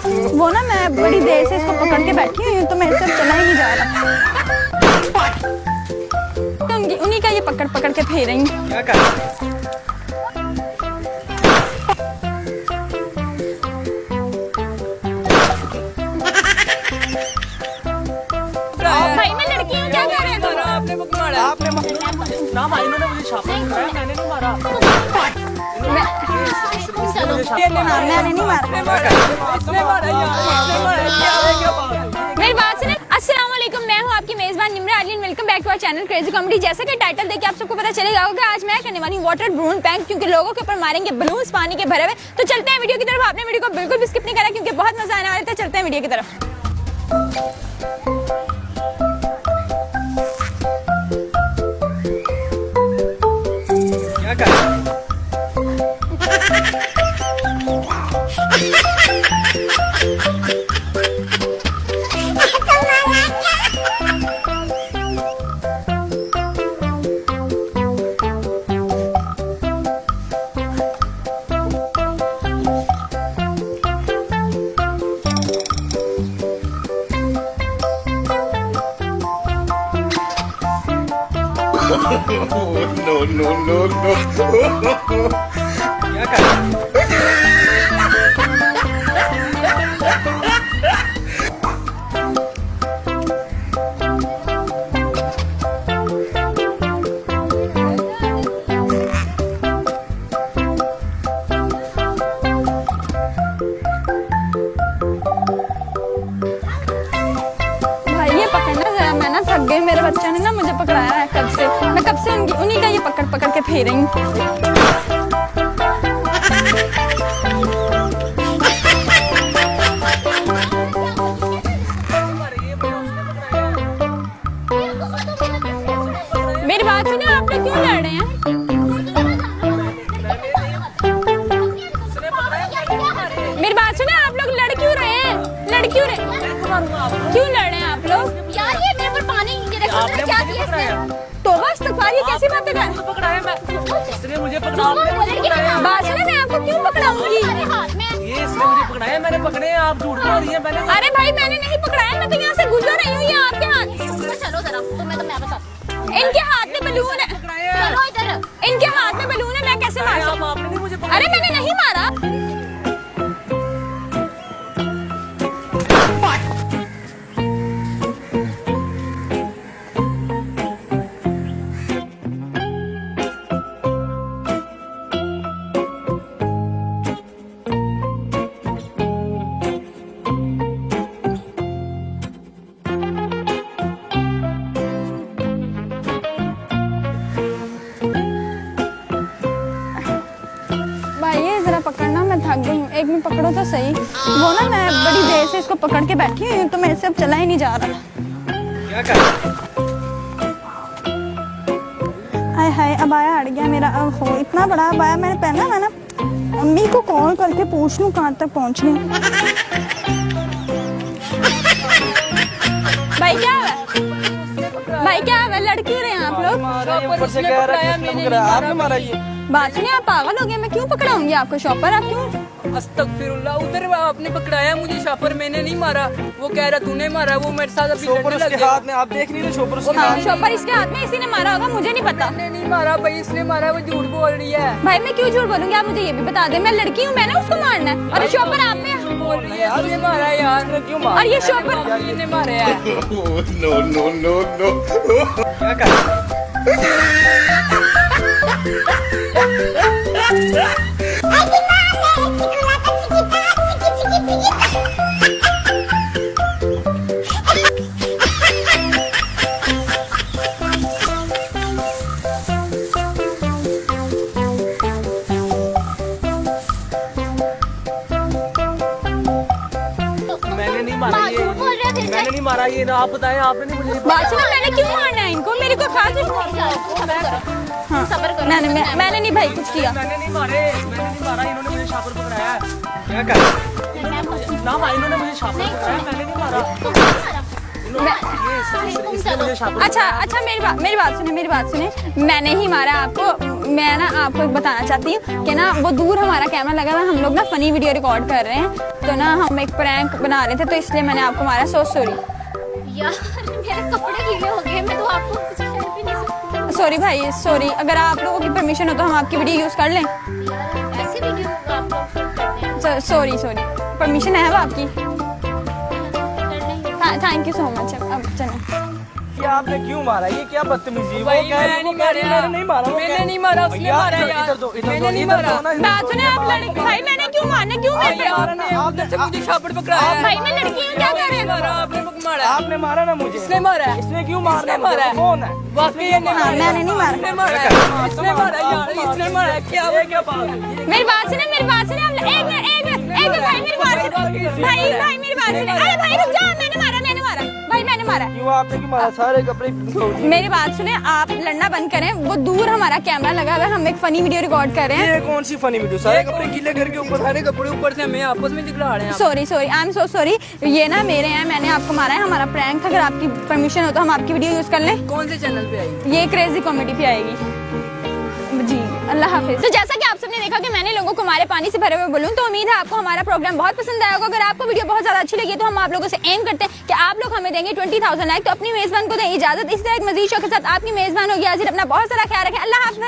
वो ना मैं बड़ी देर से इसको पकड़ के बैठी हुई हूँ तो मेरे से चला ही नहीं जा रहा। तो उन्हीं का ये पकड़ पकड़ के फेर रही हूँ। क्या कर भाई मैं लड़की हूँ, क्या कर रहे हैं? आपने मारा, आपने ना भाई इन्होंने मुझे छापा मारा, मैंने नहीं मारा। मैंने नहीं मारा। मेरी बात सुने। अस्सलाम वालेकुम, मैं हूँ आपकी मेजबान Nimra Alin. Welcome back to our channel crazy comedy. जैसा कि टाइटल देख के आप सबको पता चलेगा होगा आज मैं करने वाली वाटर बलून प्रैंक, क्योंकि लोगों के ऊपर मारेंगे बलून्स पानी के भरे हुए। तो चलते हैं वीडियो की तरफ। आपने वीडियो को बिल्कुल भी स्किप नहीं करा क्योंकि बहुत मजा आने वाला है। तो चलते हैं वीडियो की तरफ। क्या कर no, no, no, no. क्या कर थक गई, मेरे बच्चे ने ना मुझे पकड़ाया है कब से। मैं कब से उन्हीं का ये पकड़ पकड़ के फेर रही हूँ। मेरी बात सुनिए, आप लोग क्यों लड़ रहे हैं? मेरी बात सुनिए, आप लोग लड़ क्यों रहे हैं? लड़ क्यों रहे? क्यों लड़ रहे हैं आप लोग? यार ये मेरे पर पानी आपने क्या मुझे किया पकड़ाया? तौबा इस्तग़फ़ार, ये कैसी बातें कर? पकड़ाया मैं, इसने मुझे पकड़ा, आपने मुझे पकड़ाया। बात सुनिए, मैं आपको क्यों पकड़ाऊंगी? ये इसने मुझे पकड़ाया, मैंने पकड़े हैं, आप झूठ बोल रही हैं। मैंने अरे भाई मैंने नहीं पकड़ाया, मैं तो यहाँ से गुजर रही हूँ। ये आपके हाथ, चलो जरा तो मैं बताती इनके हाथ में बलून है, चलो इधर। इनके हाथ में बलून है, मैं कैसे मार सकती हूँ? आपने नहीं मुझे पकड़ा। अरे मैंने नहीं मारा। पकड़ना, मैं थक गई हूँ। एक मिनट पकड़ो तो सही। वो ना मैं बड़ी देर से इसको पकड़ के बैठी हुई हूँ तो मेरे से अब चला ही नहीं जा रहा। क्या कर हाय हाय, अबाया अड़ गया मेरा। अब हो इतना बड़ा अबाया मैंने पहना। मैं ना अम्मी को कॉल करके पूछ लूँ कहाँ तक पहुँच गई। भाई क्या है? भाई क्या है? लड़ क्यों रहे हैं आप लोग? ऊपर से कह रहा है किसने पकड़ा? आपने मारा ये। बात सुनिए, आप पागल हो गए? मैं क्यों पकड़ाऊंगी आपको? शॉपर आप क्यों? अस्तगफिरुल्लाह, उधर आपने पकड़ाया मुझे, शॉपर मैंने नहीं मारा। वो कह रहा तूने मारा, वो मेरे साथ अभी शॉपर लड़ने लग उसके गया। हाथ में, आप देख नहीं रहे? शॉपर उसके हाँ, हाथ में। शॉपर इसके हाथ में, इसी ने मारा होगा, मुझे नहीं पता। मैंने नहीं मारा भाई, इसने मारा, वो झूठ बोल रही है। भाई मैं क्यों झूठ बोलूंगी? आप मुझे ये भी बता दें, मैं लड़की हूँ, मैंने उसको मारना है। और शॉपर आप में बोल रही है तूने मारा यार, क्यों मारा? और ये शॉपर ने मारा है। no, no, no, no. क्या कर मैंने नहीं मारा ये ना, आप बताएं, आपने नहीं मुझे बात सुनो, मैंने क्यों मारना है इनको? मेरे को खास हाँ, मैंने नहीं भाई कुछ किया। मैंने नहीं मारे, मैंने नहीं मारा, इन्होंने मुझे शॉपर पकड़ाया। क्या कर ना भाई, इन्होंने मुझे शॉपर पकड़ाया, मैंने नहीं मारा। इसने मुझे शापर अच्छा मेरी बात सुने मैंने ही मारा आपको। मैं ना आपको बताना चाहती हूँ कि ना वो दूर हमारा कैमरा लगा हुआ है, हम लोग ना फनी वीडियो रिकॉर्ड कर रहे हैं, तो ना हम एक प्रैंक बना रहे थे, तो इसलिए मैंने आपको मारा। सो सॉरी यार मेरे कपड़े गीले हो गए, मैं तो आपको कुछ कह भी नहीं सकती। सॉरी भाई सॉरी। अगर आप लोगों की परमिशन हो तो हम आपकी वीडियो यूज कर लें। यार ऐसे वीडियो आप लोग शूट करते हैं, सॉरी परमिशन है वो आपकी? कर लेंगे। Thank you so much. अब चलें। ये आपने क्यों मारा? ये क्या बदतमीजी? भाई मैंने नहीं मारा, मैंने नहीं मारा, उसने मारा यार, मैंने नहीं मारा। बात सुने आप लड़के भाई, मैंने क्यों मारना? क्यों मेरे पे? आपने से मुझे शापर पकड़ाया है। भाई मैं लड़की हूँ, क्या कर रहे हो? आपने मारा, आपने मारा ना मुझे। इसने मारा है, इसने क्यों मारा? मारा है। कौन है? वाकई ये नहीं मारा, मैंने नहीं मारा। इसने मारा है, इसने मारा है यार, इसने मारा है। क्या बात? मेरी बात सुने एक मिनट भाई, मेरी बात सुने भाई मेरी बात सुने। अरे भाई रुक जा, मैंने मारा भाई, मैंने मारा। क्यों आपने क्यों मारा? सारे कपड़े धो दिए। मेरी बात सुने, आप लड़ना बंद करें। वो दूर हमारा कैमरा लगा हुआ है, हम एक फनी वीडियो रिकॉर्ड कर रहे हैं। ये कौन सी फनी वीडियो? सारे कपड़े गीले करके ऊपर सारे कपड़े ऊपर से हमें आपस में दिखला रहे हैं। Sorry I am so sorry. ये ना मेरे हैं, मैंने आपको मारा है, हमारा प्रैंक था। अगर आपकी परमिशन हो तो हम आपकी वीडियो यूज कर लें। कौन से चैनल पे आई? ये क्रेजी कॉमेडी पे आएगी जी। अल्लाह हाफिज। तो जैसा कि आप सबने देखा कि मैंने लोगों को मारे पानी से भरे हुए बलून, तो उम्मीद है आपको हमारा प्रोग्राम बहुत पसंद आया होगा। अगर आपको वीडियो बहुत ज्यादा अच्छी लगी तो हम आप लोगों से एम करते हैं कि आप लोग हमें देंगे 20,000 लाइक। तो अपनी मेजबान को दें इजाजत। इस तरह एक मजीद शो के साथ आपकी मेजबान होगी हाजिर। अपना बहुत सारा ख्याल रखें। अल्लाह हाफिज।